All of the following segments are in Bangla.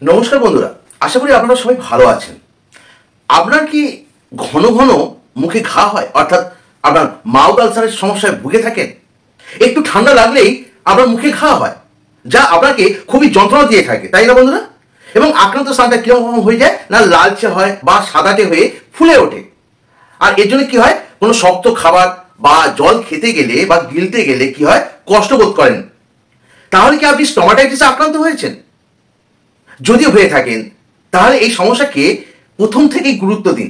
নমস্কার বন্ধুরা, আশা করি আপনারা সবাই ভালো আছেন। আপনার কি ঘন ঘন মুখে ঘা হয়, অর্থাৎ আপনার মাউথ আলসারের সমস্যায় ভুগে থাকেন? একটু ঠান্ডা লাগলেই আপনার মুখে ঘা হয়, যা আপনাকে খুবই যন্ত্রণা দিয়ে থাকে, তাই না বন্ধুরা? এবং আক্রান্ত স্থানটা কিরকম হয়ে যায় না, লালচে হয় বা সাদাটে হয়ে ফুলে ওঠে। আর এর জন্য কি হয়, কোনো শক্ত খাবার বা জল খেতে গেলে বা গিলতে গেলে কি হয়, কষ্ট বোধ করেন। তাহলে কি আপনি স্টোমাটাইটিসে আক্রান্ত হয়েছেন? যদি হয়ে থাকেন তাহলে এই সমস্যাকে প্রথম থেকেই গুরুত্ব দিন,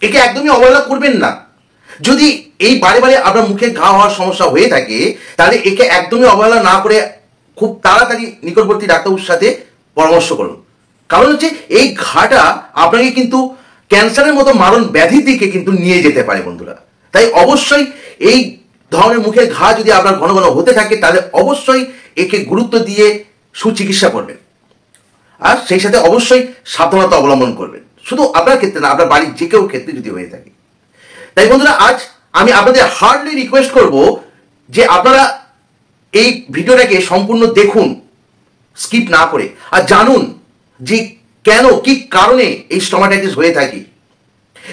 একে একদমই অবহেলা করবেন না। যদি এই বারে বারে আপনার মুখে ঘা হওয়ার সমস্যা হয়ে থাকে তাহলে একে একদমই অবহেলা না করে খুব তাড়াতাড়ি নিকটবর্তী ডাক্তারবাবুর সাথে পরামর্শ করুন। কারণ হচ্ছে এই ঘাটা আপনাকে কিন্তু ক্যান্সারের মতো মারণ ব্যাধির দিকে কিন্তু নিয়ে যেতে পারে বন্ধুরা। তাই অবশ্যই এই ধরনের মুখের ঘা যদি আপনার ঘন ঘন হতে থাকে তাহলে অবশ্যই একে গুরুত্ব দিয়ে সুচিকিৎসা করবেন, আর সেই সাথে অবশ্যই সাবধানতা অবলম্বন করবেন। শুধু আপনার ক্ষেত্রে না, আপনার বাড়ির যে কেউ ক্ষেত্রে যদি হয়ে থাকে। তাই বন্ধুরা, আজ আমি আপনাদের হার্ডলি রিকোয়েস্ট করব যে আপনারা এই ভিডিওটাকে সম্পূর্ণ দেখুন, স্কিপ না করে, আর জানুন যে কেন, কি কারণে এই স্টোমাটাইটিস হয়ে থাকে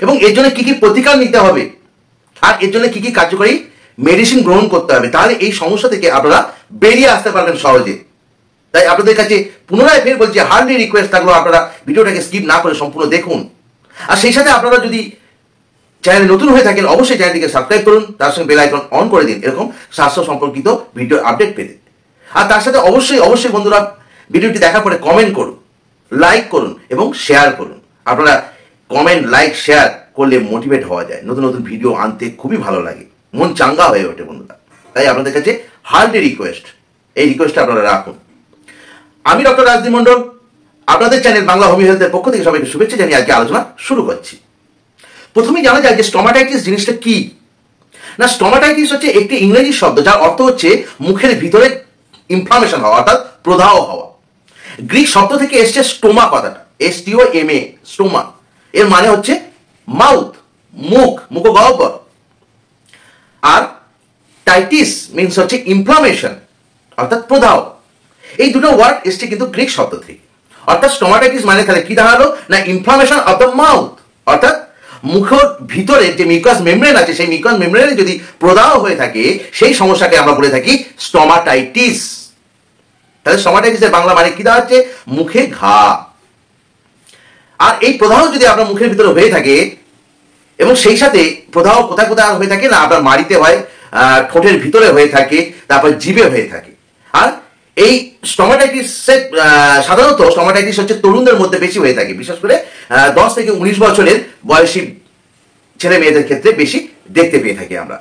এবং এর জন্য কি কি প্রতিকার নিতে হবে, আর এর জন্য কি কি কার্যকরী মেডিসিন গ্রহণ করতে হবে। তাহলে এই সমস্যা থেকে আপনারা বেরিয়ে আসতে পারবেন সহজে। তাই আপনাদের কাছে পুনরায় ফের বলছি, হার্ডলি রিকোয়েস্ট থাকলো আপনারা ভিডিওটাকে স্কিপ না করে সম্পূর্ণ দেখুন। আর সেই সাথে আপনারা যদি চ্যানেলে নতুন হয়ে থাকেন অবশ্যই চ্যানেলটিকে সাবস্ক্রাইব করুন, তার সঙ্গে বেল আইকন অন করে দিন এরকম স্বাস্থ্য সম্পর্কিত ভিডিও আপডেট পেতে। আর তার সাথে অবশ্যই বন্ধুরা ভিডিওটি দেখার পরে কমেন্ট করুন, লাইক করুন এবং শেয়ার করুন। আপনারা কমেন্ট, লাইক, শেয়ার করলে মোটিভেট হওয়া যায়, নতুন নতুন ভিডিও আনতে খুবই ভালো লাগে, মন চাঙ্গা হয়ে ওঠে বন্ধুরা। তাই আপনাদের কাছে হার্ডলি রিকোয়েস্ট, এই রিকোয়েস্টটা আপনারা রাখুন। আমি ডক্টর রাজদীপ মন্ডল, আপনাদের চ্যানেল বাংলা হোমিও হেলথের পক্ষ থেকে সবাইকে শুভেচ্ছা জানিয়ে আজকে আলোচনা শুরু করছি। প্রথমেই জানা যায় যে স্টোমাটাইটিস জিনিসটা কি না। স্টোমাটাইটিস হচ্ছে একটি ইংরেজি শব্দ যার অর্থ হচ্ছে মুখের ভিতরে ইনফ্লামেশন হওয়া, অর্থাৎ প্রদাহ হওয়া। গ্রিক শব্দ থেকে এসছে স্টোমা কথাটা, STOMA, স্টোমা। এর মানে হচ্ছে মাউথ, মুখ, মুখগহ্বর। আর টাইটিস মিন্স হচ্ছে ইনফ্লামেশন, অর্থাৎ প্রদাহ। এই দুটো ওয়ার্ড এসছে কিন্তু গ্রিক শব্দ থেকে। অর্থাৎ স্টোমাটাইটিস মানে তাহলে কি দাঁড়ালো না, ইনফ্লামেশন অফ দ্য মাউথ, অর্থাৎ মুখের ভিতরে যে মিউকাস মেমব্রেন আছে সেই মিউকাস মেমব্রেনে যদি প্রদাহ হয়ে থাকে সেই সমস্যাকে আমরা বলে থাকি স্টোমাটাইটিস। তাহলে স্টোমাটাইটিসের বাংলা মানে কি দাঁড়াচ্ছে, মুখে ঘা। আর এই প্রদাহ যদি আপনার মুখের ভিতরে হয়ে থাকে এবং সেই সাথে প্রদাহ কোথায় কোথায় হয়ে থাকে না, আপনার মাড়িতে হয়, ঠোঁটের ভিতরে হয়ে থাকে, তারপর জিভে হয়ে থাকে। আর এই স্টোমাটাইটিসের সাধারণত স্টোমাটাইটিস হচ্ছে তরুণদের মধ্যে বেশি হয়ে থাকে, বিশেষ করে 10 থেকে 19 বছরের বয়সী ছেলে মেয়েদের ক্ষেত্রে বেশি দেখতে পেয়ে থাকি আমরা।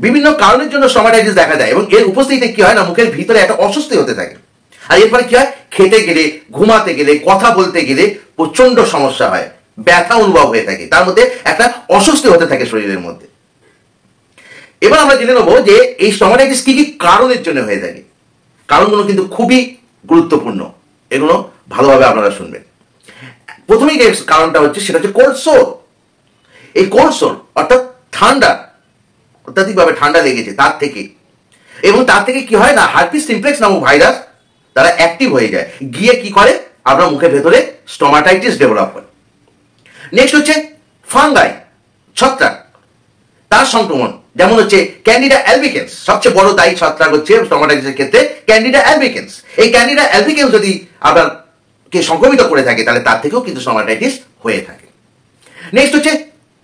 বিভিন্ন কারণের জন্য স্টোমাটাইটিস দেখা যায় এবং এর উপস্থিতিতে কি হয় না, মুখের ভিতরে একটা অস্বস্তি হতে থাকে। আর এরপরে কি হয়, খেতে গেলে, ঘুমাতে গেলে, কথা বলতে গেলে প্রচন্ড সমস্যা হয়, ব্যথা অনুভব হয়ে থাকে, তার মধ্যে একটা অস্বস্তি হতে থাকে শরীরের মধ্যে। এবার আমরা জেনে নেবো যে এই স্টোমাটাইটিস কি কি কারণের জন্য হয়ে থাকে। কারণগুলো কিন্তু খুবই গুরুত্বপূর্ণ, এগুলো ভালোভাবে আপনারা শুনবেন। প্রথমেই যে কারণটা হচ্ছে সেটা হচ্ছে কোল্ড সোর। এই কোল্ড সোর অর্থাৎ ঠান্ডা, অত্যাধিকভাবে ঠান্ডা লেগেছে তার থেকে, এবং তার থেকে কি হয় না, হার্পিস সিমপ্লেক্স নামক ভাইরাস তারা অ্যাক্টিভ হয়ে যায়, গিয়ে কি করে আপনার মুখের ভেতরে স্টোমাটাইটিস ডেভেলপ করে। নেক্সট হচ্ছে ফাঙ্গাই, ছত্রাক, তার সংক্রমণ, যেমন হচ্ছে ক্যান্ডিডা অ্যালবিকেন্স। সবচেয়ে বড় দায়ী ছত্রাক হচ্ছে স্টোমাটাইটিসের ক্ষেত্রে ক্যান্ডিডা অ্যালবিকেন্স। এই ক্যান্ডিডা অ্যালবিকেন্স যদি আপনাকে সংক্রমিত করে থাকে তাহলে তার থেকেও কিন্তু স্টোমাটাইটিস হয়ে থাকে। নেক্সট হচ্ছে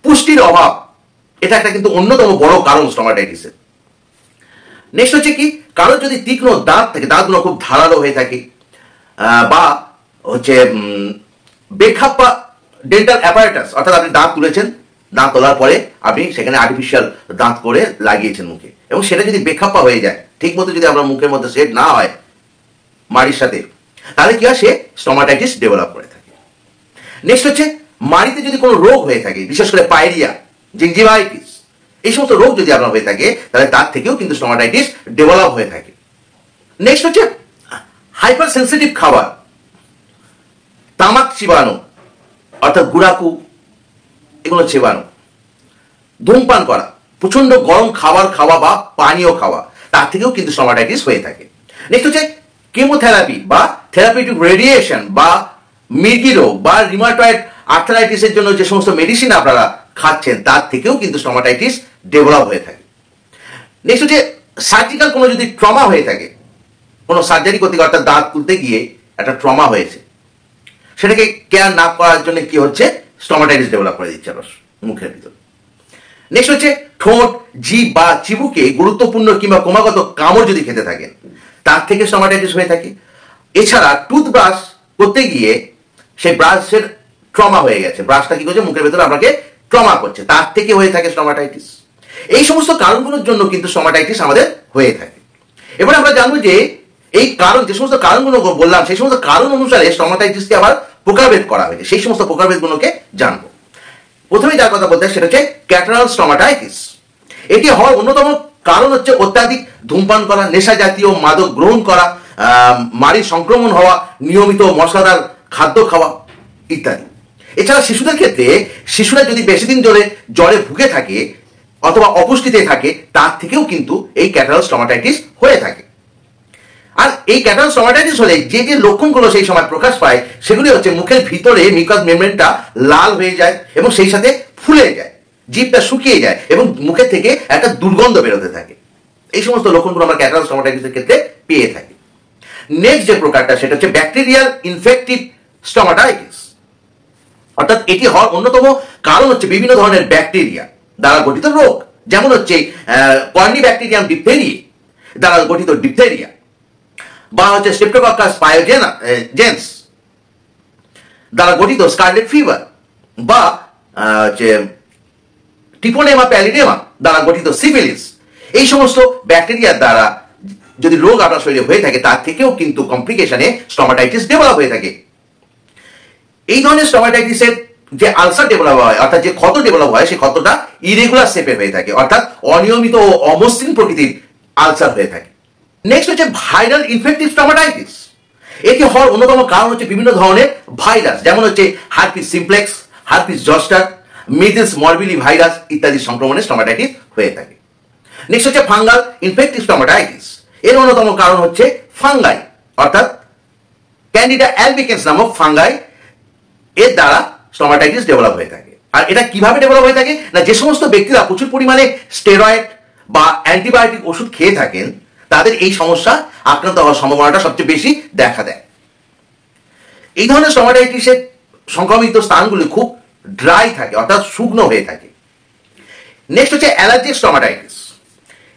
পুষ্টির অভাব, এটা একটা কিন্তু অন্যতম বড় কারণ স্টোমাটাইটিসের। নেক্সট হচ্ছে কি, কারণ যদি তীক্ষ্ণ দাঁত থাকে, দাঁতগুলো খুব ধারালো হয়ে থাকে, বা হচ্ছে বেখাপ্পা ডেন্টাল অ্যাপারেটাস, অর্থাৎ আপনি দাঁত তুলেছেন, দাঁত তোলার পরে আপনি সেখানে আর্টিফিশিয়াল দাঁত করে লাগিয়েছেন মুখে, এবং সেটা যদি বেখাপ্পা হয়ে যায়, ঠিক মতো যদি আপনার মুখের মধ্যে সেট না হয় মাড়ির সাথে, তাহলে কি হয়, সে স্টোমাটাইটিস ডেভেলপ করে থাকে। নেক্সট হচ্ছে মাড়িতে যদি কোনো রোগ হয়ে থাকে, বিশেষ করে পাইরিয়া, জিঞ্জিভাইটিস, এই সমস্ত রোগ যদি আপনার হয়ে থাকে তাহলে তার থেকেও কিন্তু স্টোমাটাইটিস ডেভেলপ হয়ে থাকে। নেক্সট হচ্ছে হাইপার সেন্সিটিভ খাবার, তামাক চিবানো, অর্থাৎ গুড়াকু, এগুলো চেবানো, ধূমপান করা, প্রচন্ড গরম খাবার খাওয়া বা পানীয় খাওয়া, তার থেকেও কিন্তু স্টোমাটাইটিস হয়ে থাকে। নেক্সট হচ্ছে কেমোথেরাপি বা থেরাপিউটিক রেডিয়েশন বা মির্গি রোগ বা রিমাটয়েড আর্থারাইটিসের জন্য যে সমস্ত মেডিসিন আপনারা খাচ্ছেন তার থেকেও কিন্তু স্টোমাটাইটিস ডেভেলপ হয়ে থাকে। নেক্সট হচ্ছে সার্জিক্যাল কোনো যদি ট্রমা হয়ে থাকে, কোনো সার্জারি করতে গিয়ে অর্থাৎ দাঁত তুলতে গিয়ে একটা ট্রমা হয়েছে, সেটাকে কেয়ার না করার জন্য কি হচ্ছে, স্টোমাটাইটিস ডেভেলপ করে দিচ্ছে আবার মুখের ভিতরে। নেক্সট হচ্ছে ঠোঁট, জিভ বা চিবুকে গুরুত্বপূর্ণ কিংবা ক্রমাগত কামড় যদি খেতে থাকেন তার থেকে স্টোমাটাইটিস হয়ে থাকে। এছাড়া টুথব্রাশ করতে গিয়ে সেই ব্রাশের ট্রমা হয়ে গেছে, ব্রাশটা কি করছে মুখের ভেতরে আপনাকে ট্রমা করছে, তার থেকে হয়ে থাকে স্টোমাটাইটিস। এই সমস্ত কারণগুলোর জন্য কিন্তু স্টোমাটাইটিস আমাদের হয়ে থাকে। এবার আমরা জানবো যে এই কারণ, যে সমস্ত কারণগুলো বললাম সেই সমস্ত কারণ অনুসারে স্টোমাটাইটিসকে আবার প্রকারভেদ করা হয়েছে, সেই সমস্ত প্রকারভেদগুলোকে জানবো। প্রথমে যার কথা বলতে সেটা হচ্ছে ক্যাটারাল স্টোমাটাইটিস। এটি হওয়ার অন্যতম কারণ হচ্ছে অত্যাধিক ধূমপান করা, নেশা জাতীয় মাদক গ্রহণ করা, মাড়ির সংক্রমণ হওয়া, নিয়মিত মশলাদার খাদ্য খাওয়া ইত্যাদি। এছাড়া শিশুদের ক্ষেত্রে শিশুরা যদি বেশি দিন ধরে জ্বরে ভুগে থাকে অথবা অপুষ্টিতে থাকে তার থেকেও কিন্তু এই ক্যাটারাল স্টোমাটাইটিস হয়ে থাকে। আর এই ক্যাটারাল স্টোমাটাইটিস হলে যে যে লক্ষণগুলো সেই সময় প্রকাশ পায় সেগুলি হচ্ছে মুখের ভিতরে মিউকাস মেমব্রেনটা লাল হয়ে যায় এবং সেই সাথে ফুলে যায়, জিভটা শুকিয়ে যায় এবং মুখের থেকে একটা দুর্গন্ধ বেরোতে থাকে। এই সমস্ত লক্ষণগুলো আমরা ক্যাটারাল স্টোমাটাইটিসের ক্ষেত্রে পেয়ে থাকি। নেক্সট যে প্রকারটা সেটা হচ্ছে ব্যাকটেরিয়াল ইনফেক্টিভ স্টোমাটাইটিস। অর্থাৎ এটি হওয়ার অন্যতম কারণ হচ্ছে বিভিন্ন ধরনের ব্যাকটেরিয়া দ্বারা গঠিত রোগ, যেমন হচ্ছে কর্নিব্যাকটেরিয়াম ডিপথেরিয়া দ্বারা গঠিত ডিপথেরিয়া, বা হচ্ছে স্ট্রেপ্টোকক্কাস পায়োজেন্স দ্বারা গঠিত স্কারলেট ফিভার, বা হচ্ছে টিপোনেমা প্যালিডেমা দ্বারা গঠিত সিফিলিস। এই সমস্ত ব্যাকটেরিয়ার দ্বারা যদি রোগ আপনার শরীরে হয়ে থাকে তার থেকেও কিন্তু কমপ্লিকেশনে স্টোমাটাইটিস ডেভেলপ হয়ে থাকে। এই ধরনের স্টোমাটাইটিসের যে আলসার ডেভেলপ হয় অর্থাৎ যে ক্ষত ডেভেলপ হয় সেই ক্ষতটা ইরেগুলার শেপে হয়ে থাকে, অর্থাৎ অনিয়মিত ও অমসৃণ প্রকৃতির আলসার হয়ে থাকে। নেক্সট হচ্ছে ভাইরাল ইনফেক্টিভ স্টোমাটাইটিস। এটি হওয়ার অন্যতম কারণ হচ্ছে বিভিন্ন ধরনের ভাইরাস, যেমন হচ্ছে herpes simplex, herpes zoster, measles morbilli virus ইত্যাদি সংক্রমণে স্টোমাটাইটিস হয়ে থাকে। নেক্সট হচ্ছে ফাঙ্গাল ইনফেক্টিভ স্টোমাটাইটিস। এর অন্যতম কারণ হচ্ছে ফাঙ্গাই অর্থাৎ ক্যান্ডিডা অ্যালবিকেন্স নামক ফাঙ্গাই, এর দ্বারা স্টোমাটাইটিস ডেভেলপ হয়ে থাকে। আর এটা কিভাবে ডেভেলপ হয়ে থাকে না, যে সমস্ত ব্যক্তিরা প্রচুর পরিমাণে স্টেরয়েড বা অ্যান্টিবায়োটিক ওষুধ খেয়ে থাকেন তাদের এই সমস্যা আক্রান্ত হওয়ার সম্ভাবনাটা সবচেয়ে বেশি দেখা দেয়। এই ধরনের স্টোমাটাইটিসের সংক্রমিত স্থানগুলি খুব ড্রাই থাকে অর্থাৎ শুকনো হয়ে থাকে। নেক্সট হচ্ছে অ্যালার্জিক স্টোমাটাইটিস।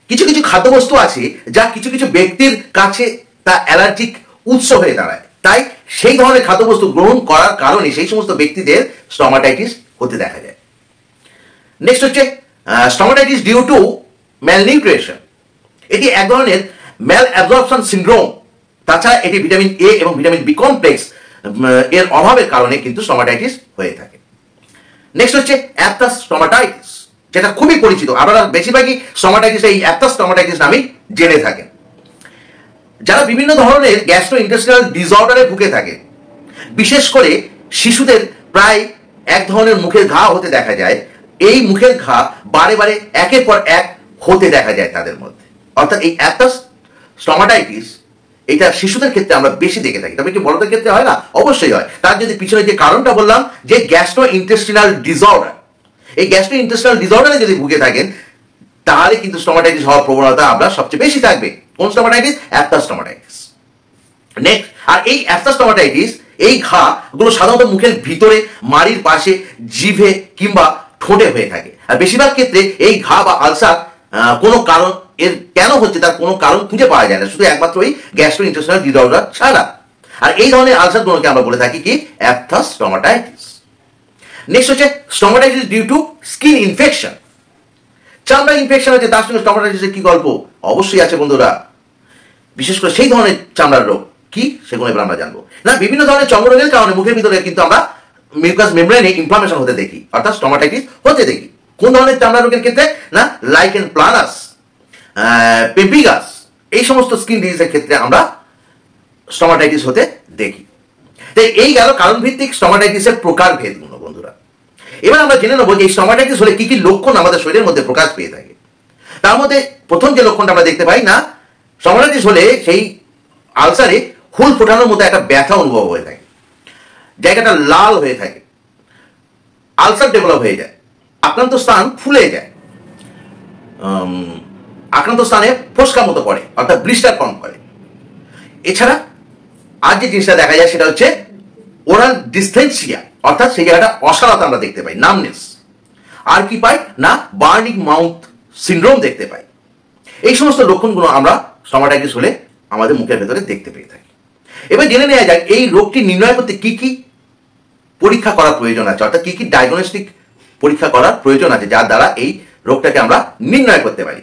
কিছু কিছু খাদ্যবস্তু আছে যা কিছু কিছু ব্যক্তির কাছে তা অ্যালার্জিক উৎস হয়ে দাঁড়ায়, তাই সেই ধরনের খাদ্যবস্তু গ্রহণ করার কারণে সেই সমস্ত ব্যক্তিদের স্টোমাটাইটিস হতে দেখা যায়। নেক্সট হচ্ছে স্টোমাটাইটিস ডিউ টু ম্যালনিউট্রিশন। এটি এক ধরনের ম্যাল অ্যাবজর্পশন সিন্ড্রোম। তাছাড়া এটি ভিটামিন এ এবং ভিটামিন বি কমপ্লেক্স এর অভাবের কারণে কিন্তু স্টোমাটাইটিস হয়ে থাকে। নেক্সট হচ্ছে অ্যাপটাস স্টোমাটাইটিস, যেটা খুবই পরিচিত। আপনারা বেশিরভাগই স্টোমাটাইটিস এই অ্যাপটাস স্টোমাটাইটিস নামেই জেনে থাকেন। যারা বিভিন্ন ধরনের গ্যাস্ট্রোইন্টেস্টিনাল ডিসঅর্ডারে ভুগে থাকে, বিশেষ করে শিশুদের প্রায় এক ধরনের মুখের ঘা হতে দেখা যায়। এই মুখের ঘা বারে বারে একের পর এক হতে দেখা যায় তাদের মধ্যে, অর্থাৎ এই অ্যাপটাস স্টোমাটাইটিস এটা শিশুদের ক্ষেত্রে আমরা বেশি দেখে থাকি, তবে কি বড়দের ক্ষেত্রে হয় না? অবশ্যই হয়। তার যদি পিছনে যে কারণটা বললাম যে গ্যাস্ট্রোইন্টেস্টিনাল ডিসঅর্ডার, এই গ্যাস্ট্রোইন্টেস্টিনাল ডিসঅর্ডারে যদি ভুগে থাকেন তাহলে কিন্তু স্টোমাটাইটিস হওয়ার প্রবণতা আমরা সবচেয়ে বেশি থাকবে। কোন স্টোমাটাইটিস? Aptus stomatitis. নেক্সট, আর এই অ্যাপটাস স্টোমাটাইটিস এই ঘা গুলো সাধারণত মুখের ভিতরে, মাড়ির পাশে, জিভে কিংবা ঠোঁটে হয়ে থাকে। আর বেশিরভাগ ক্ষেত্রে এই ঘা বা আলসার কোনো কারণ এর কেন হচ্ছে তার কোনো কারণ খুঁজে পাওয়া যায় না, শুধু একমাত্র এই গ্যাস্ট্রোইন্টেস্টিনাল ডিসঅর্ডার ছাড়া। আর এই ধরনের আলসারগুলোকে আমরা বলে থাকি কি? Aphthous stomatitis. নেক্সট হচ্ছে stomatitis due to skin infection. চামড়া ইনফেকশন হচ্ছে, তার সঙ্গে স্টোমাটাইটিসের কি গল্প? অবশ্যই আছে বন্ধুরা। বিশেষ করে সেই ধরনের চামড়ার রোগ কি সেগুলো এবার আমরা জানবো। না, বিভিন্ন ধরনের চর্মরোগের কারণে মুখের ভিতরে কিন্তু আমরা মিউকাস মেমব্রেনে ইনফ্লামেশন হতে দেখি, অর্থাৎ স্টোমাটাইটিস হতে দেখি। কোন ধরনের চামড়া রোগের ক্ষেত্রে? না, লাইকেন প্লানাস, পেম্পিগাস, এই সমস্ত স্কিন ডিজিজের ক্ষেত্রে আমরা স্টোমাটাইটিস হতে দেখি। তাই এই গেল কারণ ভিত্তিক স্টোমাটাইটিসের প্রকার ভেদগুলো বন্ধুরা। এবার আমরা জেনে নেবো যে এই স্টোমাটাইটিস হলে কি কি লক্ষণ আমাদের শরীরের মধ্যে প্রকাশ পেয়ে থাকে। তার মধ্যে প্রথম যে লক্ষণটা আমরা দেখতে পাই, না স্টোমাটাইটিস হলে সেই আলসারে ফুল ফোটানোর মতো একটা ব্যথা অনুভব হয়ে থাকে, জায়গাটা লাল হয়ে থাকে, আলসার ডেভেলপ হয়ে যায়, আক্রান্ত স্থান ফুলে যায়, আক্রান্ত স্থানে ফোসকা মতো পড়ে, অর্থাৎ ব্লিস্টার ফর্ম করে। এছাড়া আর যে জিনিসটা দেখা যায় সেটা হচ্ছে ওরাল ডিসথেনসিয়া, অর্থাৎ সেই জায়গাটা অসারতা আমরা দেখতে পাই, নামনেস। আর কি পাই না, বার্নিং মাউথ সিনড্রোম দেখতে পাই। এই সমস্ত লক্ষণগুলো আমরা স্টোমাটাইটিস হলে আমাদের মুখের ভেতরে দেখতে পেয়ে থাকি। এবার জেনে নেওয়া যাক এই রোগটি নির্ণয় করতে কি কি পরীক্ষা করার প্রয়োজন আছে, অর্থাৎ কি কি ডায়াগনস্টিক পরীক্ষা করার প্রয়োজন আছে যার দ্বারা এই রোগটাকে আমরা নির্ণয় করতে পারি।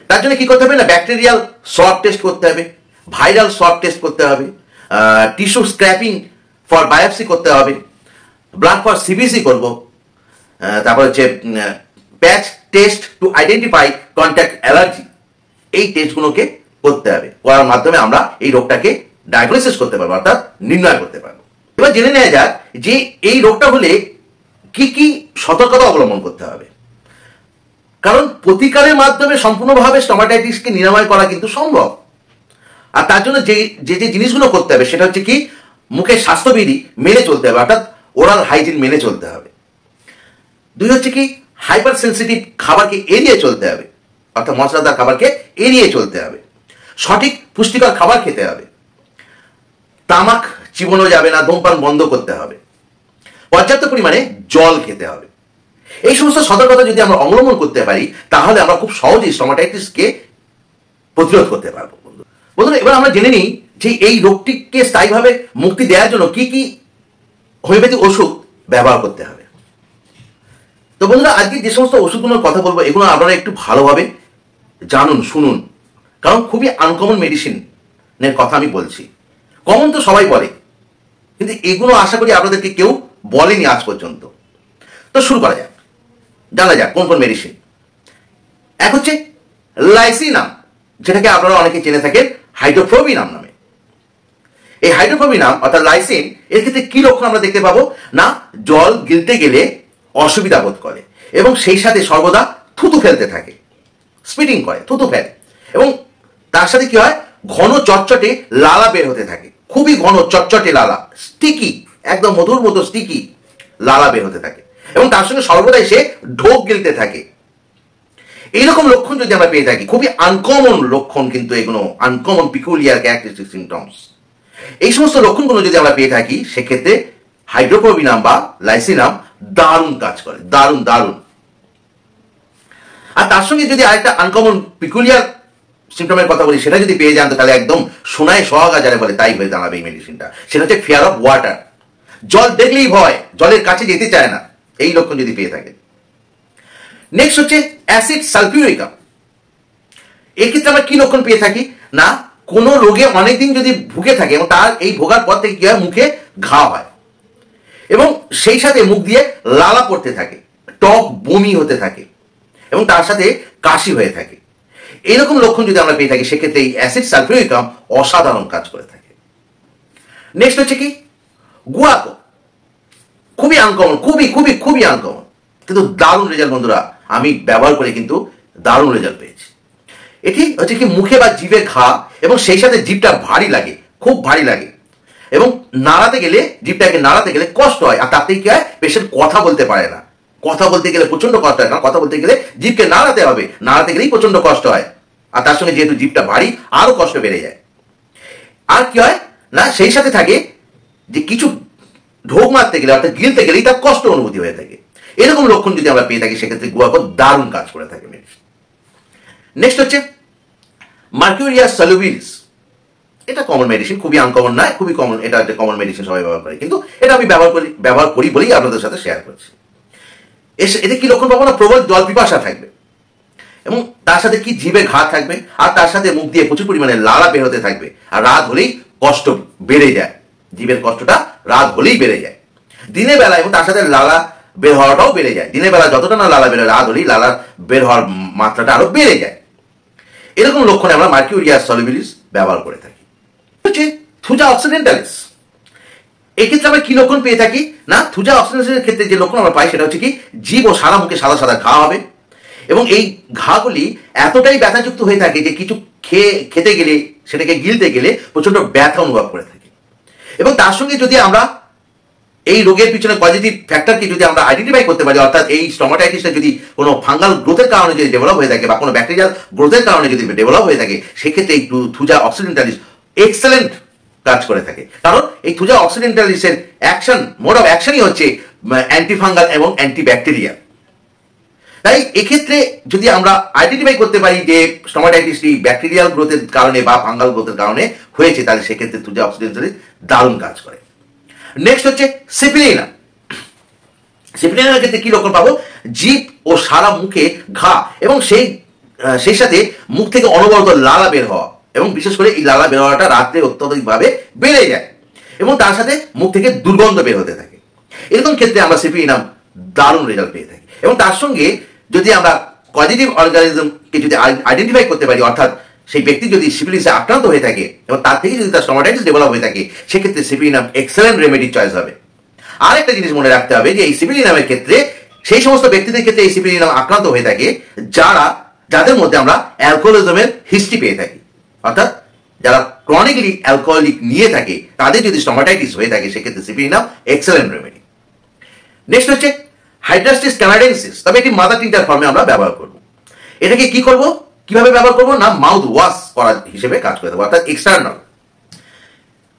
তার জন্য কি করতে হবে না, ব্যাকটেরিয়াল সোয়াব টেস্ট করতে হবে, ভাইরাল সোয়াব টেস্ট করতে হবে, টিস্যু স্ক্র্যাপিং ফর বায়োপসি করতে হবে, ব্লাড ফর সিবিসি করব, তারপর হচ্ছে patch test to identify contact allergy. এই টেস্টগুলোকে করতে হবে, করার মাধ্যমে আমরা এই রোগটাকে ডায়াগনোসিস করতে পারবো, অর্থাৎ নির্ণয় করতে পারবো। এবার জেনে নেওয়া যাক যে এই রোগটা হলে কি কি সতর্কতা অবলম্বন করতে হবে। কারণ প্রতিকারের মাধ্যমে সম্পূর্ণভাবে স্টোমাটাইটিসকে নিরাময় করা কিন্তু সম্ভব। আর তার জন্য যে যে জিনিসগুলো করতে হবে সেটা হচ্ছে কি, মুখের স্বাস্থ্যবিধি মেনে চলতে হবে, অর্থাৎ ওরাল হাইজিন মেনে চলতে হবে। দুই হচ্ছে কি, হাইপার সেন্সিটিভ খাবারকে এড়িয়ে চলতে হবে, অর্থাৎ মশলাদার খাবারকে এড়িয়ে চলতে হবে। সঠিক পুষ্টিকর খাবার খেতে হবে, তামাক চিবানো যাবে না, ধূমপান বন্ধ করতে হবে, পর্যাপ্ত পরিমাণে জল খেতে হবে। এই সমস্ত সতর্কতা যদি আমরা অবলম্বন করতে পারি তাহলে আমরা খুব সহজেই স্টোমাটাইটিসকে প্রতিরোধ করতে পারবো। বন্ধুরা, এবার আমরা জেনে নিই যে এই রোগটিকে স্থায়ীভাবে মুক্তি দেওয়ার জন্য কি কি হোমিওপ্যাথিক ওষুধ ব্যবহার করতে হবে। তো বন্ধুরা, আজকে যে সমস্ত ওষুধগুলোর কথা বলবো এগুলো আপনারা একটু ভালোভাবে জানুন, শুনুন, কারণ খুবই আনকমন মেডিসিনের কথা আমি বলছি। কমন তো সবাই বলে, কিন্তু এগুলো আশা করি আপনাদেরকে কেউ বলেনি আজ পর্যন্ত। তো শুরু করা যাক, জানা যাক কোন কোন মেডিসিন। এক হচ্ছে লাইসিনাম, যেটাকে আপনারা অনেকে চেনে থাকেন হাইড্রোফ্লোভিনাম নামে। এই হাইড্রোফ্লোভিনাম অর্থাৎ লাইসিন, এর ক্ষেত্রে কি লক্ষণ আমরা দেখতে পাবো না, জল গিলতে গেলে অসুবিধা বোধ করে এবং সেই সাথে সর্বদা থুতু ফেলতে থাকে, স্পিটিং করে, থুতু ফেলে, এবং তার সাথে কি হয়, ঘন চটচটে লালা বের হতে থাকে, খুবই ঘন চটচটে লালা, স্টিকি, একদম মধুর মতো স্টিকি লালা বের হতে থাকে, এবং তার সঙ্গে সর্বদাই সে ঢোক গিলতে থাকে। এইরকম লক্ষণ যদি আমরা পেয়ে থাকি, খুবই আনকমন লক্ষণ, কিন্তু এগুলো আনকমন পিকুলিয়ার ক্যারেক্টারিস্টিক সিমটমস। এই সমস্ত লক্ষণগুলো যদি আমরা পেয়ে থাকি সেক্ষেত্রে হাইড্রোফ্লোভিনাম বা লাইসিনাম দারুণ কাজ করে, দারুণ দারুণ। আর তার সঙ্গে যদি আরেকটা আনকমন পিকুলিয়ার সিমটমের কথা বলি, সেটা যদি পেয়ে যান তাহলে একদম সোনায় সোহাগা যারা বলে তাই হয়ে দাঁড়াবে এই মেডিসিনটা। সেটা হচ্ছে ফিয়ার অফ ওয়াটার, জল দেখলেই ভয়, জলের কাছে যেতে চায় না, এই লক্ষণ যদি পেয়ে থাকে। নেক্সট হচ্ছে অ্যাসিড সালফিউরিকাম। এক্ষেত্রে আমরা কি লক্ষণ পেয়ে থাকি না, কোন রোগে অনেকদিন যদি ভুগে থাকে এবং তার এই ভোগার পর থেকে কি হয়, মুখে ঘা হয় এবং সেই সাথে মুখ দিয়ে লালা পড়তে থাকে, টক বমি হতে থাকে এবং তার সাথে কাশি হয়ে থাকে। এইরকম লক্ষণ যদি আমরা পেয়ে থাকি সেক্ষেত্রে এই অ্যাসিড সালফিউরিকাম অসাধারণ কাজ করে থাকে। নেক্সট হচ্ছে কি গুয়াকো, খুবই আনকমন, খুবই খুবই খুবই আনকমন, কিন্তু দারুণ রেজাল্ট বন্ধুরা। আমি ব্যবহার করে কিন্তু দারুণ রেজাল্ট পেয়েছি। এটি হচ্ছে কি মুখে বা জিভে ঘা এবং সেই সাথে জিভটা ভারী লাগে, খুব ভারী লাগে এবং নাড়াতে গেলে, জিভটাকে নাড়াতে গেলে কষ্ট হয়। আর তাতেই কি হয়, পেশেন্ট কথা বলতে পারে না, কথা বলতে গেলে প্রচন্ড কষ্ট হয়, কারণ কথা বলতে গেলে জিভকে নাড়াতে হবে, নাড়াতে গেলেই প্রচন্ড কষ্ট হয়। আর তার সঙ্গে যেহেতু জিভটা ভারী আরো কষ্ট বেড়ে যায়। আর কি হয় না, সেই সাথে থাকে যে কিছু ঢোক মারতে গেলে অর্থাৎ গিলতে গেলেই তার কষ্ট অনুভূতি হয়ে থাকে। এরকম লক্ষণ যদি আমরা পেয়ে থাকি সেক্ষেত্রে গুয়াকো দারুণ কাজ করে থাকে মেডিসিন। নেক্সট হচ্ছে মার্কিউরিয়া সলিউবিলিস। এটা কমন মেডিসিন, খুবই আনকমন নয়, খুবই কমন। এটা একটা কমন মেডিসিন, সবাই ব্যবহার করে, কিন্তু এটা আমি ব্যবহার করি বলেই আপনাদের সাথে শেয়ার করছি। এতে কি লক্ষণ পাবো না, প্রবল জল পিপাসা থাকবে এবং তার সাথে কি জিভে ঘা থাকবে আর তার সাথে মুখ দিয়ে প্রচুর পরিমাণে লালা বের হতে থাকবে। আর রাত হলেই কষ্ট বেড়ে যায়, জিভের কষ্টটা রাত হলেই বেড়ে যায় দিনের বেলা, এবং তার সাথে লালা বের হওয়াটাও বেড়ে যায়। দিনের বেলা যতটা না লালা বেরোয়, রাত হলেই লালা বের হওয়ার মাত্রাটা আরো বেড়ে যায়। এরকম লক্ষণে আমরা মার্কিউরিয়া সলিউবিলিস ব্যবহার করে থাকি। হচ্ছে থুজা অক্সিডেন্টালিস। এক্ষেত্রে আমরা কি লক্ষণ পেয়ে থাকি না, থুজা অক্সিডেন্টালিসের ক্ষেত্রে যে লক্ষণ আমরা পাই সেটা হচ্ছে কি জিভ ও সারা মুখে সাদা সাদা ঘা হবে এবং এই ঘাগুলি এতটাই ব্যথাযুক্ত হয়ে থাকে যে কিছু খেতে গেলে সেটাকে গিলতে গেলে প্রচণ্ড ব্যথা অনুভব করে থাকি। এবং তার সঙ্গে যদি আমরা এই রোগের পিছনে পজিটিভ ফ্যাক্টরকে যদি আমরা আইডেন্টিফাই করতে পারি, অর্থাৎ এই স্টোমাটাইটিসটা যদি কোনো ফাঙ্গাল গ্রোথের কারণে যদি ডেভেলপ হয়ে থাকে বা কোনো ব্যাকটেরিয়াল গ্রোথের কারণে যদি ডেভেলপ হয়ে থাকে, সেক্ষেত্রে এই থুজা অক্সিডেন্টালিস এক্সেলেন্ট কাজ করে থাকে। কারণ এই থুজা অক্সিডেন্টালিসের অ্যাকশন, মোড অফ অ্যাকশনই হচ্ছে অ্যান্টিফাঙ্গাল এবং অ্যান্টিব্যাকটেরিয়াল। তাই এক্ষেত্রে যদি আমরা আইডেন্টিফাই করতে পারি যে স্টোমাটাইটিসটি ব্যাকটেরিয়াল গ্রোথের কারণে বা ফাঙ্গাল গ্রোথের কারণে হয়েছে, তাহলে সেক্ষেত্রে থুজা অক্সিডেন্টালিস দারুণ কাজ করে। নেক্সট হচ্ছে সিপিলিনাম। সিপিলিনামের ক্ষেত্রে কি লক্ষণ পাবো? জিভ ও সারা মুখে ঘা এবং সেই সাথে মুখ থেকে অনবরত লালা বের হওয়া, এবং বিশেষ করে এই লালা বের হওয়াটা রাত্রে অত্যধিকভাবে বেড়ে যায় এবং তার সাথে মুখ থেকে দুর্গন্ধ বের হতে থাকে। এরকম ক্ষেত্রে আমরা সিপিলিনাম দারুণ রেজাল্ট পেয়ে থাকি। এবং তার সঙ্গে যদি আমরা পজিটিভ অর্গানিজমকে যদি আইডেন্টিফাই করতে পারি, অর্থাৎ সেই ব্যক্তি যদি সিফিলিসে আক্রান্ত হয়ে থাকে এবং তার থেকে যদি তার স্টোমাটাইটিস ডেভেলপ হয়ে থাকে, সেক্ষেত্রে সিপিলিনাম এক্সেলেন্ট রেমেডি চয়েস হবে। আর একটা জিনিস মনে রাখতে হবে যে এই সিপিলিনামের ক্ষেত্রে সেই সমস্ত ব্যক্তিদের ক্ষেত্রে এই সিপিলিনাম আক্রান্ত হয়ে থাকে যাদের মধ্যে আমরা অ্যালকোহলিজমের হিস্ট্রি পেয়ে থাকি, অর্থাৎ যারা ক্রনিকলি অ্যালকোহলিক নিয়ে থাকে, তাদের যদি স্টোমাটাইটিস হয়ে থাকে, সেক্ষেত্রে সিপিলিনাম এক্সেলেন্ট রেমেডি। নেক্সট হচ্ছে হাইড্রাস্টিস ক্যানাডেন্সিস, তবে এটি মাদার টিনচার ফর্মে আমরা ব্যবহার করব। এটাকে কি করব, কিভাবে ব্যবহার করব না, মাউথ ওয়াশ করার হিসেবে কাজ করে দেবো, অর্থাৎ এক্সটার্নাল।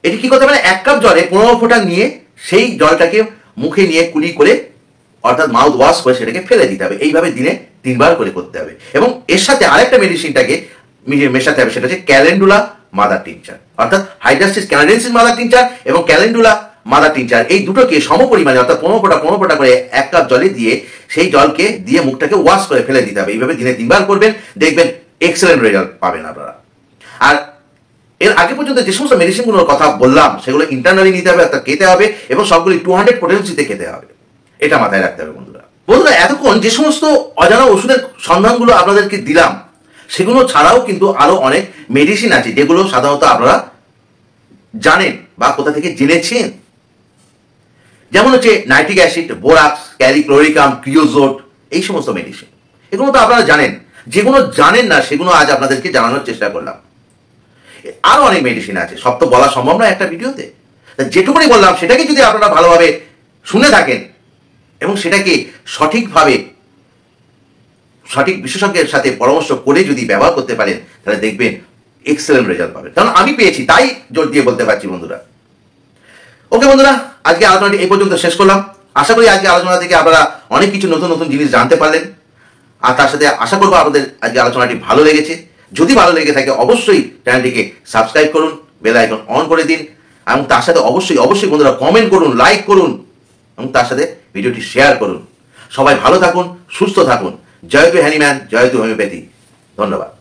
এটি কি করতে পারে, 1 কাপ জলে 15 ফোঁটা নিয়ে সেই জলটাকে মুখে নিয়ে কুলি করে, অর্থাৎ মাউথ ওয়াশ করে সেটাকে ফেলে দিতে হবে। এইভাবে দিনে 3 বার করে করতে হবে। এবং এর সাথে আরেকটা মেডিসিনটাকে মেশাতে হবে, সেটা হচ্ছে ক্যালেন্ডুলা মাদার টিনচার, অর্থাৎ হাইড্রাস্টিস ক্যানাডেন্সিস মাদার টিনচার এবং ক্যালেন্ডুলা মাদার টিনচার, এই দুটোকে সম পরিমাণে, অর্থাৎ 15 ফোঁটা করে 1 কাপ জলে দিয়ে সেই জলকে দিয়ে মুখটাকে ওয়াশ করে ফেলে দিতে হবে। এইভাবে দিনে 3 বার করবেন, দেখবেন এক্সেলেন্ট রেজাল্ট পাবেন আপনারা। আর এর আগে পর্যন্ত যে সমস্ত মেডিসিনগুলোর কথা বললাম, সেগুলো ইন্টারনালি নিতে হবে, অর্থাৎ খেতে হবে, এবং সবগুলি 200 পোটেন্সিতে খেতে হবে। এটা মাথায় রাখতে হবে বন্ধুরা। এতক্ষণ যে সমস্ত অজানা ওষুধের সন্ধানগুলো আপনাদেরকে দিলাম, সেগুলো ছাড়াও কিন্তু আরো অনেক মেডিসিন আছে যেগুলো সাধারণত আপনারা জানেন বা কোথা থেকে জেনেছেন। যেমন হচ্ছে নাইট্রিক অ্যাসিড, বোরাক্স, ক্যালিক্লোরিকাম, ক্রিওজোট, এই সমস্ত মেডিসিন। এগুলো তো আপনারা জানেন। যেগুলো জানেন না সেগুলো আজ আপনাদেরকে জানানোর চেষ্টা করলাম। আরো অনেক মেডিসিন আছে, সব তো বলা সম্ভব নয় একটা ভিডিওতে। যেটুকুনি বললাম সেটাকে যদি আপনারা ভালোভাবে শুনে থাকেন এবং সেটাকে সঠিকভাবে সঠিক বিশেষজ্ঞের সাথে পরামর্শ করে যদি ব্যবহার করতে পারেন, তাহলে দেখবেন এক্সেলেন্ট রেজাল্ট পাবেন। কারণ আমি পেয়েছি, তাই জোর দিয়ে বলতে পারছি বন্ধুরা। ওকে বন্ধুরা, আজকে আলোচনাটি এই পর্যন্ত শেষ করলাম। আশা করি আজকে আলোচনা থেকে আপনারা অনেক কিছু নতুন নতুন জিনিস জানতে পারলেন। আর তার সাথে আশা করবো আপনাদের আজকে আলোচনাটি ভালো লেগেছে। যদি ভালো লেগে থাকে অবশ্যই চ্যানেলটিকে সাবস্ক্রাইব করুন, বেল আইকন অন করে দিন, এবং তার সাথে অবশ্যই বন্ধুরা কমেন্ট করুন, লাইক করুন, এবং তার সাথে ভিডিওটি শেয়ার করুন। সবাই ভালো থাকুন, সুস্থ থাকুন। জয়তু হ্যানিম্যান, জয়তু হোমিওপ্যাথি। ধন্যবাদ।